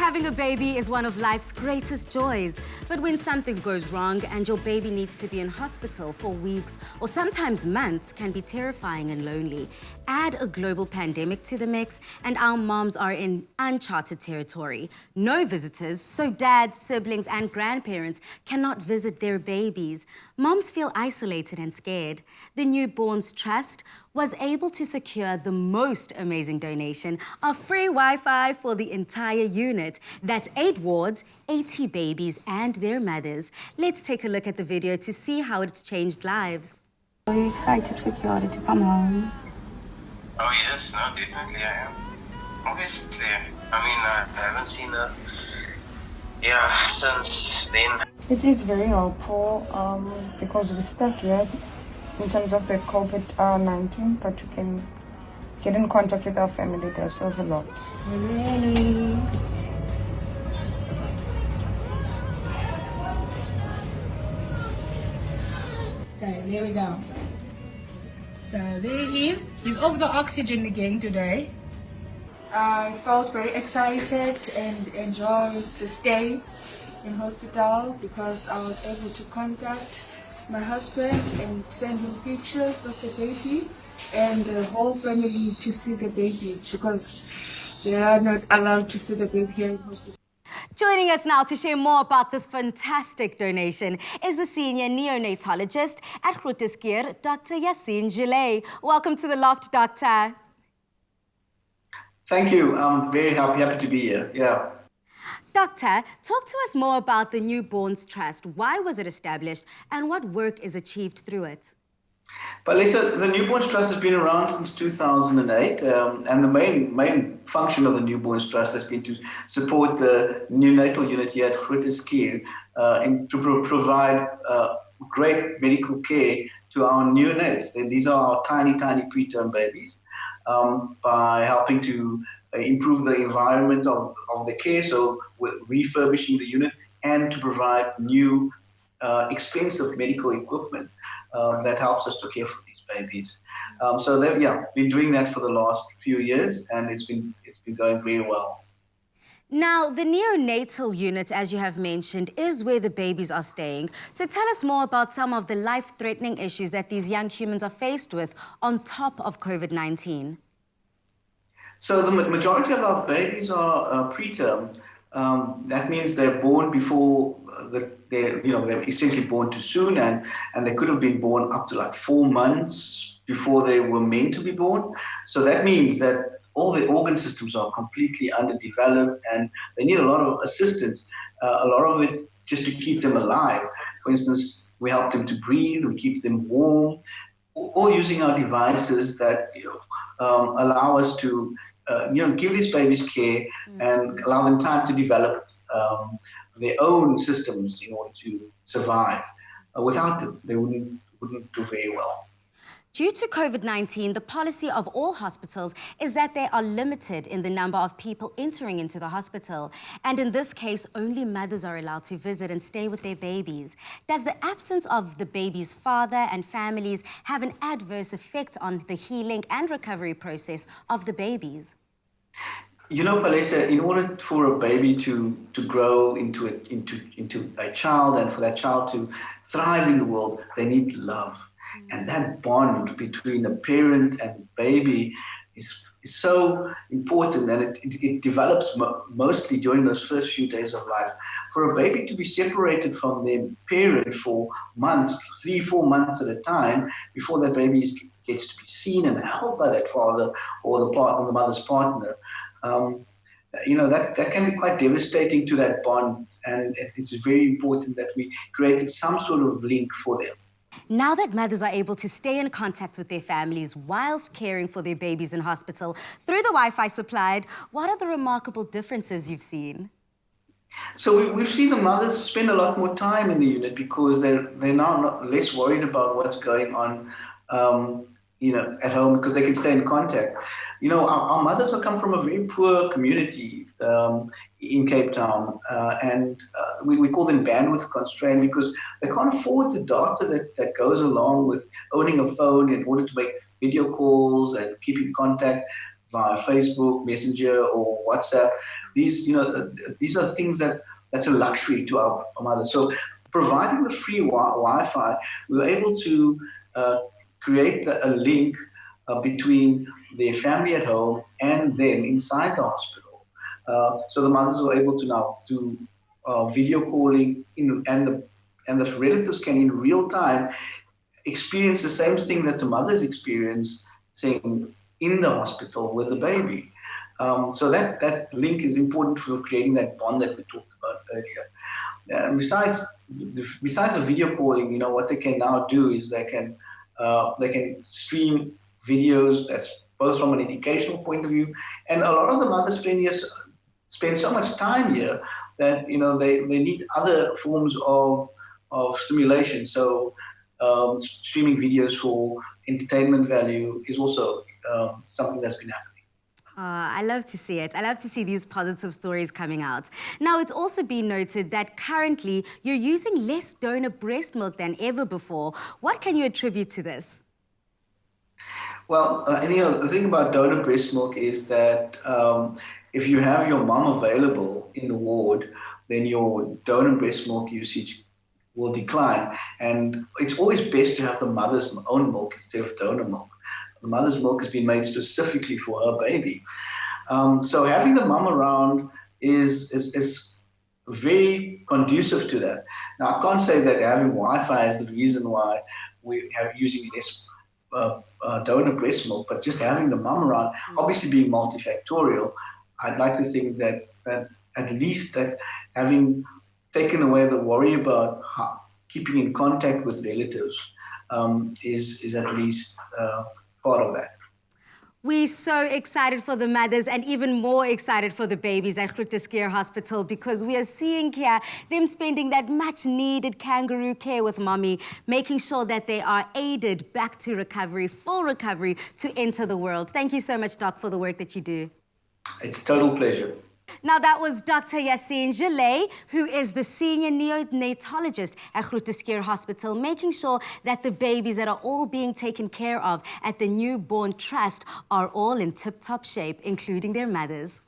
Having a baby is one of life's greatest joys. But when something goes wrong and your baby needs to be in hospital for weeks or sometimes months can be terrifying and lonely. Add a global pandemic to the mix and our moms are in uncharted territory. No visitors, so dads, siblings and grandparents cannot visit their babies. Moms feel isolated and scared. The Newborns Trust was able to secure the most amazing donation of free Wi-Fi for the entire unit. That's 8 wards, 80 babies and their mothers. Let's take a look at the video to see how it's changed lives. Are you excited for Kiara to come home? Oh yes, no, definitely I am. Obviously, I haven't seen her, since then. It is very helpful because we're stuck here in terms of the COVID-19, but we can get in contact with our family. That helps us a lot. Really? Okay, there we go. So there he is. He's off the oxygen again today. I felt very excited and enjoyed the stay in hospital because I was able to contact my husband and send him pictures of the baby and the whole family to see the baby because they are not allowed to see the baby here in hospital. Joining us now to share more about this fantastic donation is the senior neonatologist at Grooteskier, Dr. Yassine Gillet. Welcome to the Loft, Doctor. Thank you. I'm very happy to be here. Yeah. Doctor, talk to us more about the Newborns Trust. Why was it established and what work is achieved through it? But Lisa, the Newborns Trust has been around since 2008, and the main function of the Newborns Trust has been to support the neonatal unit here at Grooteskier and to provide great medical care to our neonates. These are our tiny preterm babies, by helping to improve the environment of the care, so with refurbishing the unit and to provide new expensive medical equipment that helps us to care for these babies. So they've been doing that for the last few years, and it's been going very well. Now, the neonatal unit, as you have mentioned, is where the babies are staying. So tell us more about some of the life-threatening issues that these young humans are faced with on top of COVID-19. So the majority of our babies are preterm. That means they're born before they're essentially born too soon, and they could have been born up to like 4 months before they were meant to be born. So that means that all the organ systems are completely underdeveloped and they need a lot of assistance, a lot of it just to keep them alive. For instance, we help them to breathe, we keep them warm, or using our devices that allow us to give these babies care and allow them time to develop their own systems in order to survive. Without it, they wouldn't do very well. Due to COVID-19, the policy of all hospitals is that they are limited in the number of people entering into the hospital. And in this case, only mothers are allowed to visit and stay with their babies. Does the absence of the baby's father and families have an adverse effect on the healing and recovery process of the babies? You know, Palesa, in order for a baby to grow into a child and for that child to thrive in the world, they need love. And that bond between a parent and baby is so important, and it develops mostly during those first few days of life. For a baby to be separated from their parent for months, 3-4 months at a time, before that baby gets to be seen and held by that father or the mother's partner, that can be quite devastating to that bond, and it's very important that we created some sort of link for them. Now that mothers are able to stay in contact with their families whilst caring for their babies in hospital through the Wi-Fi supplied, what are the remarkable differences you've seen? So we've seen the mothers spend a lot more time in the unit because they're now less worried about what's going on at home, because they can stay in contact. Our mothers have come from a very poor community in Cape Town, and we call them bandwidth constrained because they can't afford the data that goes along with owning a phone in order to make video calls and keep in contact. via Facebook, Messenger, or WhatsApp. These, these are things that's a luxury to our mothers. So providing the free Wi-Fi, we were able to create a link between their family at home and them inside the hospital. So the mothers were able to now do video calling, and the relatives can in real time experience the same thing that the mothers experience saying in the hospital with the baby. So that link is important for creating that bond that we talked about earlier. And besides the video calling, what they can now do is they can stream videos that's both from an educational point of view, and a lot of the mothers spend so much time here that they need other forms of stimulation. So streaming videos for entertainment value is also something that's been happening. I love to see it. I love to see these positive stories coming out. Now, it's also been noted that currently you're using less donor breast milk than ever before. What can you attribute to this? Well, the thing about donor breast milk is that if you have your mom available in the ward, then your donor breast milk usage will decline. And it's always best to have the mother's own milk instead of donor milk. The mother's milk has been made specifically for her baby. So having the mom around is very conducive to that. Now, I can't say that having Wi-Fi is the reason why we have using less donor breast milk, but just having the mom around, obviously being multifactorial, I'd like to think that at least that having taken away the worry about keeping in contact with relatives is at least part of that. We're so excited for the mothers and even more excited for the babies at Groote Schuur Hospital, because we are seeing here them spending that much needed kangaroo care with mommy, making sure that they are aided back to recovery, full recovery, to enter the world. Thank you so much, Doc, for the work that you do. It's a total pleasure. Now, that was Dr. Yassine Gillet, who is the senior neonatologist at Groote Schuur Hospital, making sure that the babies that are all being taken care of at the Newborn Trust are all in tip-top shape, including their mothers.